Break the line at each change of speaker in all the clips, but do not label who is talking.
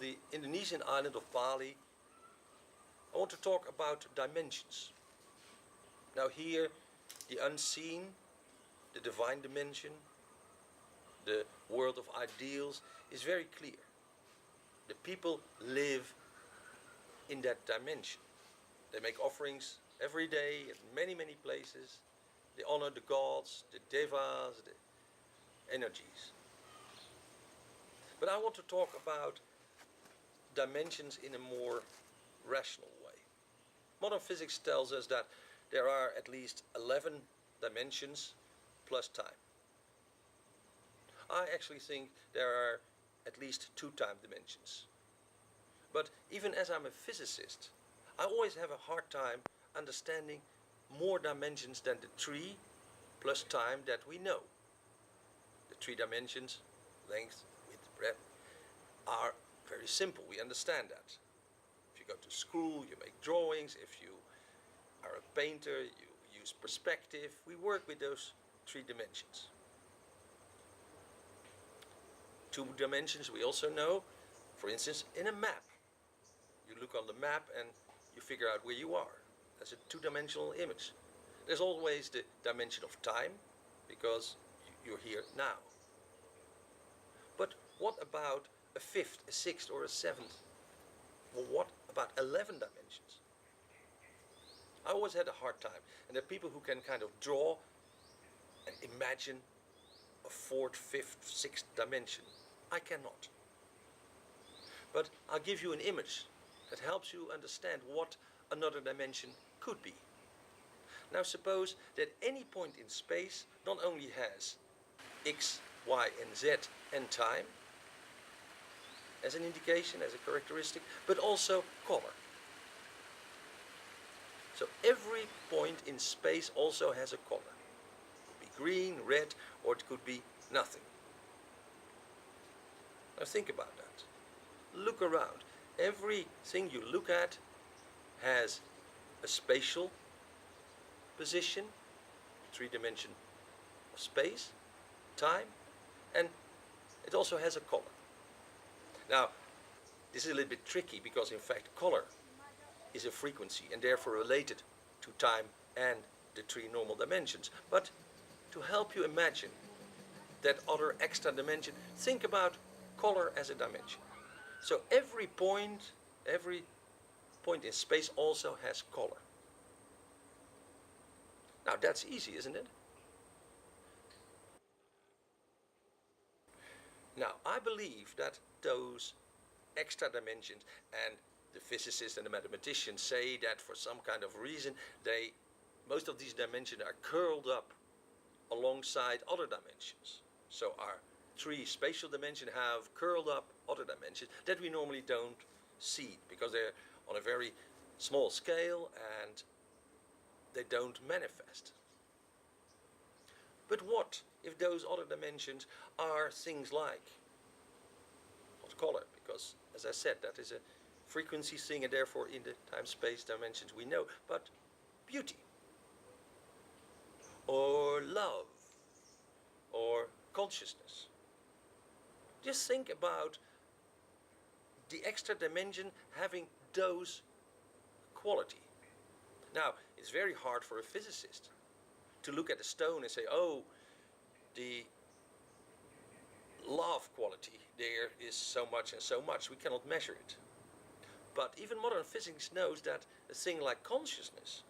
the Indonesian island of Bali, I want to talk about dimensions. Now here, the unseen, the divine dimension, the world of ideals is very clear. The people live in that dimension. They make offerings every day at many, many places. They honor the gods, the devas, the energies. But I want to talk about dimensions in a more rational way. Modern physics tells us that there are at least 11 dimensions plus time. I actually think there are at least 2 time dimensions. But even as I'm a physicist, I always have a hard time understanding more dimensions than the 3 plus time that we know. The 3 dimensions, length, width, breadth, are very simple. We understand that. If you go to school, you make drawings. If you are a painter, you use perspective. We work with those 3 dimensions. 2 dimensions we also know, for instance, in a map. You look on the map and you figure out where you are. That's a 2-dimensional image. There's always the dimension of time, because you're here now. But what about a 5th, a 6th or a 7th? Well, what about 11 dimensions? I always had a hard time. And there are people who can kind of draw and imagine a 4th, 5th, 6th dimension. I cannot. But I'll give you an image that helps you understand what another dimension could be. Now suppose that any point in space not only has x, y and z and time as an indication, as a characteristic, but also color. So every point in space also has a color. It could be green, red, or it could be nothing. Now think about that. Look around. Everything you look at has a spatial position, 3-dimension of space, time, and it also has a color. Now, this is a little bit tricky because in fact color is a frequency and therefore related to time and the 3 normal dimensions. But to help you imagine that other extra dimension, think about color as a dimension. So every point in space also has color. Now that's easy, isn't it? Now I believe that those extra dimensions, and the physicists and the mathematicians say that for some kind of reason most of these dimensions are curled up alongside other dimensions. So our 3 spatial dimensions have curled up other dimensions that we normally don't see because they're on a very small scale and they don't manifest. But what if those other dimensions are things like, not color, because as I said that is a frequency thing and therefore in the time-space dimensions we know, but beauty or love or consciousness. Just think about the extra dimension having those quality. Now, it's very hard for a physicist to look at a stone and say, oh, the love quality there is so much and so much. We cannot measure it. But even modern physics knows that a thing like consciousness,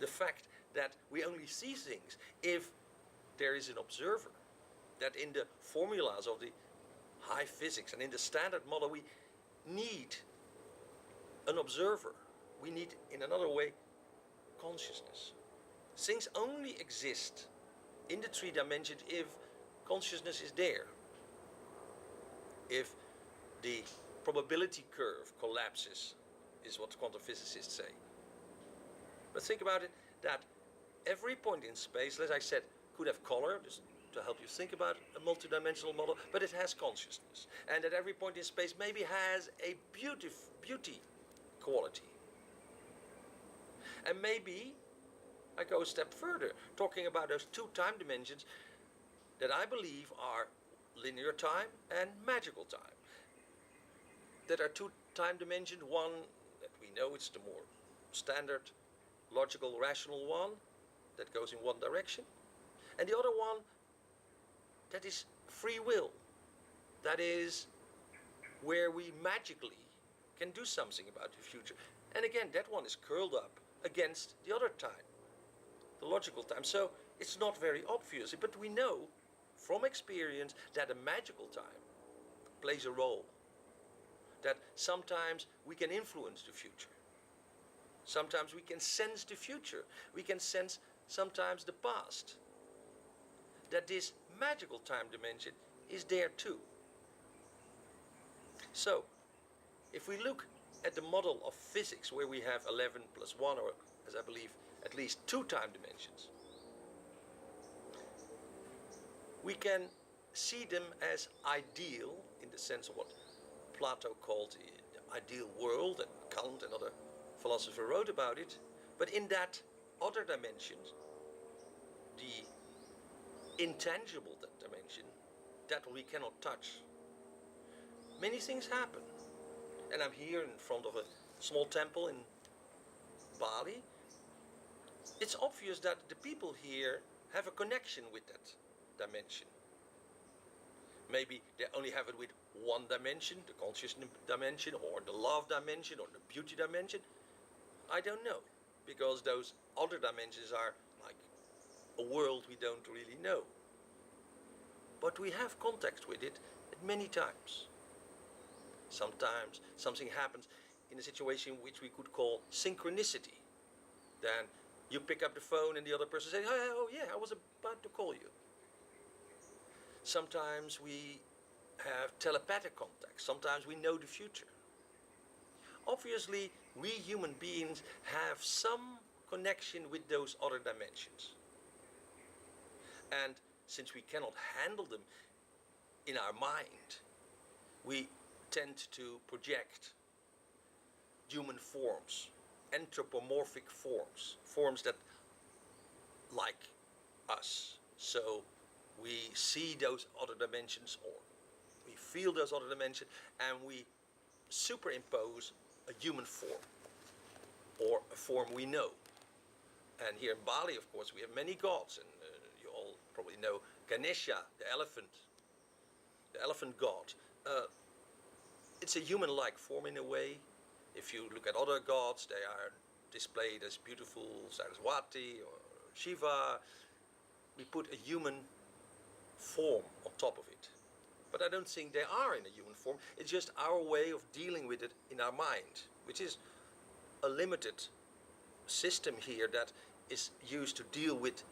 the fact that we only see things if there is an observer, that in the formulas of the high physics and in the standard model we need an observer. We need, in another way, consciousness. Things only exist in the 3 dimensions if consciousness is there. If the probability curve collapses, is what quantum physicists say. But think about it, that every point in space, as I said, could have color, just to help you think about a multidimensional model, but it has consciousness. And that every point in space maybe has a beauty quality. And maybe I go a step further, talking about those 2 time dimensions that I believe are linear time and magical time. that are two time dimensions. One that we know it's the more standard, logical, rational one that goes in one direction. And the other one that is free will. That is where we magically can do something about the future. And again, that one is curled up against the other time, the logical time. So it's not very obvious, but we know from experience that a magical time plays a role. That sometimes we can influence the future. Sometimes we can sense the future. We can sense sometimes the past. That this magical time dimension is there too. So, if we look at the model of physics where we have 11 plus 1, or as I believe, at least 2 time dimensions, we can see them as ideal in the sense of what Plato called the ideal world, and Kant and other philosophers wrote about it. But in that other dimension, the intangible dimension, that we cannot touch, many things happen. And I'm here in front of a small temple in Bali. It's obvious that the people here have a connection with that dimension. Maybe they only have it with one dimension, the consciousness dimension, or the love dimension, or the beauty dimension. I don't know, because those other dimensions are like a world we don't really know. But we have contact with it many times. Sometimes something happens in a situation which we could call synchronicity. Then you pick up the phone and the other person says, oh yeah, I was about to call you. Sometimes we have telepathic contact. Sometimes we know the future. Obviously, we human beings have some connection with those other dimensions. And since we cannot handle them in our mind, we tend to project human forms, anthropomorphic forms, forms that like us. So we see those other dimensions, or we feel those other dimensions, and we superimpose a human form, or a form we know. And here in Bali, of course, we have many gods, and you all probably know Ganesha, the elephant god. It's a human-like form in a way. If you look at other gods, they are displayed as beautiful Saraswati or Shiva. We put a human form on top of it. But I don't think they are in a human form. It's just our way of dealing with it in our mind, which is a limited system here that is used to deal with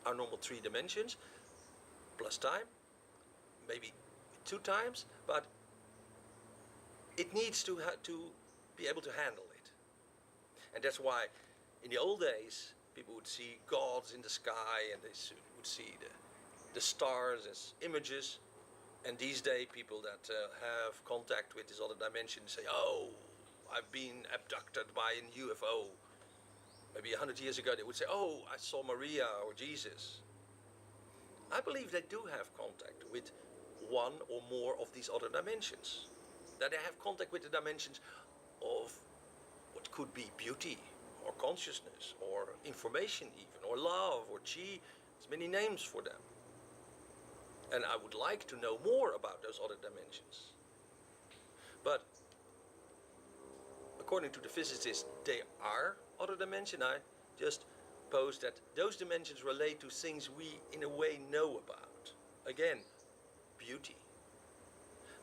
our normal 3 dimensions, plus time, maybe 2 times, but it needs to be able to handle it. And that's why in the old days people would see gods in the sky, and they would see the stars as images. And these days people that have contact with this other dimension say, oh, I've been abducted by a UFO. Maybe 100 years ago they would say, oh, I saw Maria or Jesus. I believe they do have contact with one or more of these other dimensions. That they have contact with the dimensions of what could be beauty, or consciousness, or information even, or love, or chi. There's many names for them. And I would like to know more about those other dimensions. But according to the physicists, they are other dimensions. I just pose that those dimensions relate to things we in a way know about. Again, beauty.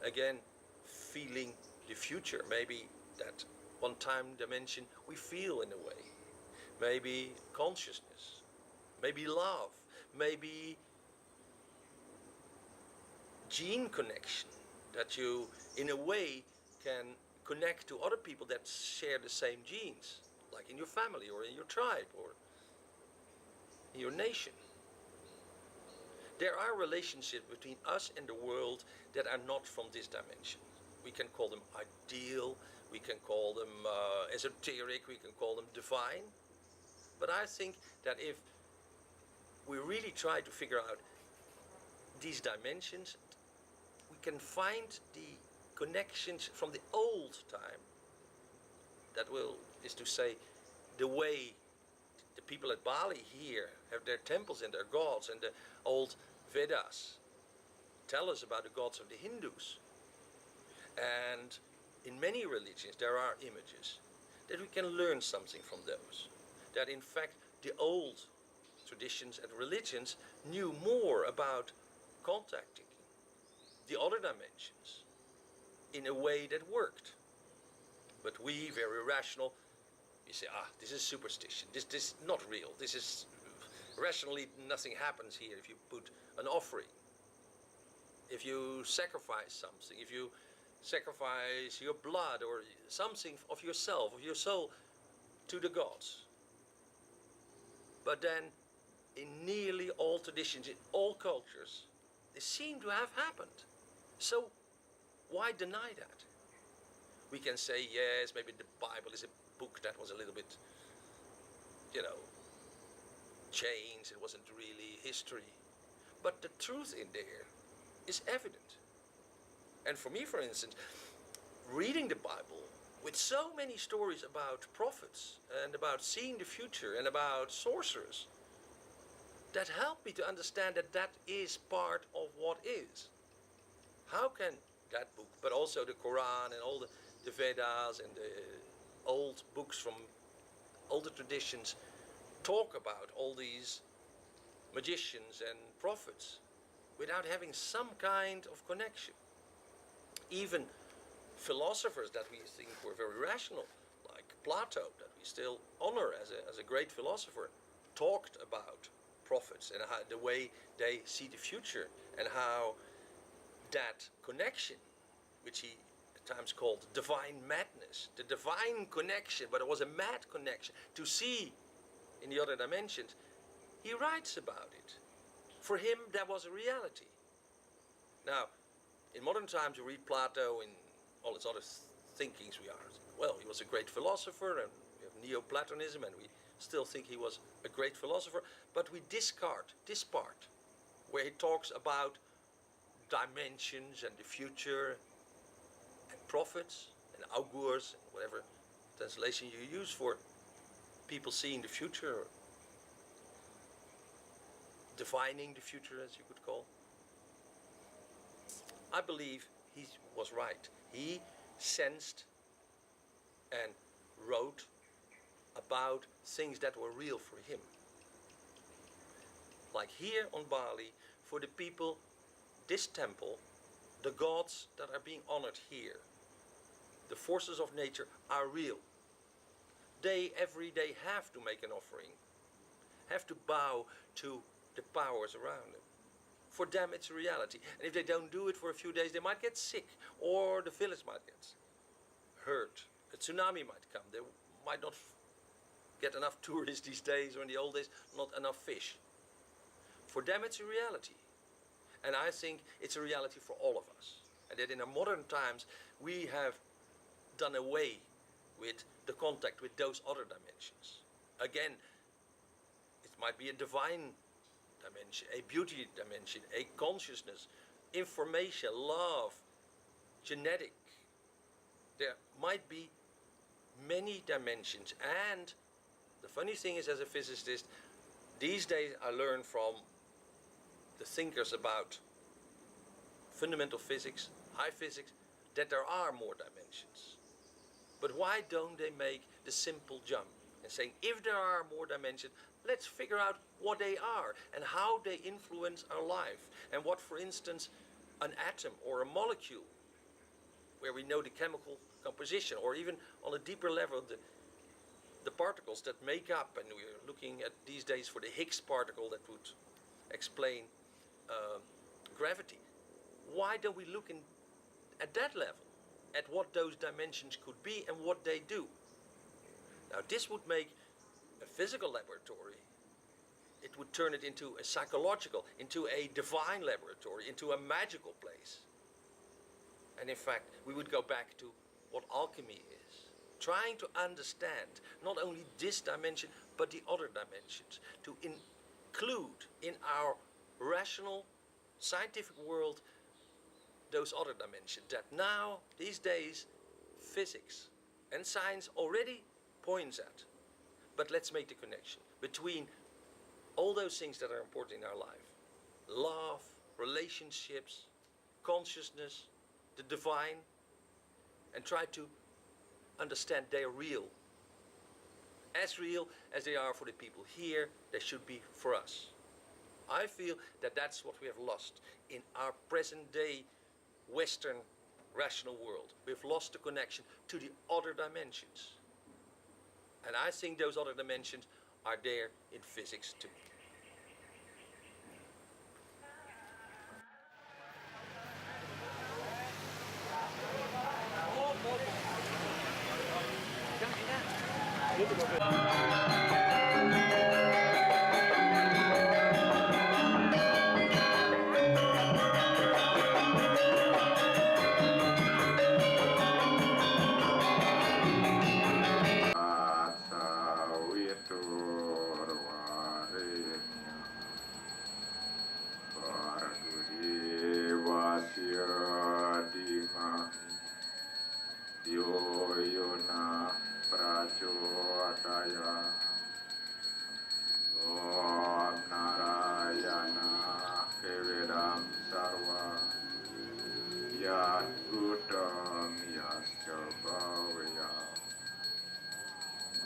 Again, feeling the future. Maybe that one time dimension we feel in a way. Maybe consciousness. Maybe love. Maybe gene connection, that you in a way can connect to other people that share the same genes, like in your family or in your tribe or in your nation. There are relationships between us and the world that are not from this dimension. We can call them ideal, we can call them esoteric, we can call them divine. But I think that if we really try to figure out these dimensions, we can find the connections from the old time. That is to say, the way the people at Bali here have their temples and their gods, and the old Vedas tell us about the gods of the Hindus. And in many religions there are images that we can learn something from those. That in fact the old traditions and religions knew more about contacting the other dimensions in a way that worked. But we, very rational, we say, this is superstition, this is not real, this is rationally nothing happens here if you put an offering, if you sacrifice something, if you sacrifice your blood or something of yourself, of your soul, to the gods. But then, in nearly all traditions, in all cultures, they seem to have happened. So, why deny that? We can say, yes, maybe the Bible is a book that was a little bit, changed, it wasn't really history. But the truth in there is evident. And for me, for instance, reading the Bible with so many stories about prophets and about seeing the future and about sorcerers, that helped me to understand that that is part of what is. How can that book, but also the Quran and all the Vedas and the old books from older traditions, talk about all these magicians and prophets without having some kind of connection? Even philosophers that we think were very rational, like Plato, that we still honor as a great philosopher, talked about prophets and how, the way they see the future, and how that connection, which he at times called divine madness, the divine connection, but it was a mad connection, to see in the other dimensions, he writes about it. For him, that was a reality. Now, in modern times, you read Plato and all his other thinkings. He was a great philosopher, and we have Neoplatonism, and we still think he was a great philosopher, but we discard this part, where he talks about dimensions and the future, and prophets, and augurs, and whatever translation you use for people seeing the future, or divining the future, as you could call. I believe he was right. He sensed and wrote about things that were real for him. Like here on Bali, for the people, this temple, the gods that are being honored here, the forces of nature are real. They every day have to make an offering, have to bow to the powers around them. For them it's a reality. And if they don't do it for a few days, they might get sick, or the village might get hurt. A tsunami might come. They might not get enough tourists these days, or in the old days, not enough fish. For them it's a reality. And I think it's a reality for all of us. And that in our modern times, we have done away with the contact with those other dimensions. Again, it might be a divine dimension, a beauty dimension, a consciousness, information, love, genetic. There might be many dimensions. And the funny thing is, as a physicist, these days I learn from the thinkers about fundamental physics, high physics, that there are more dimensions. But why don't they make the simple jump and saying, if there are more dimensions, let's figure out what they are and how they influence our life, and what, for instance, an atom or a molecule, where we know the chemical composition, or even on a deeper level the particles that make up, and we're looking at these days for the Higgs particle that would explain gravity. Why don't we look at that level, at what those dimensions could be and what they do? Now this would make a physical laboratory, it would turn it into a psychological, into a divine laboratory, into a magical place. And in fact, we would go back to what alchemy is, trying to understand not only this dimension, but the other dimensions, to include in our rational, scientific world those other dimensions that now, these days, physics and science already points at. But let's make the connection between all those things that are important in our life. Love, relationships, consciousness, the divine, and try to understand they're real. As real as they are for the people here, they should be for us. I feel that that's what we have lost in our present day Western rational world. We've lost the connection to the other dimensions. And I think those other dimensions are there in physics too.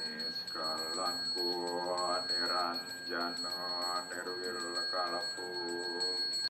Niskalanku niranjana nirwil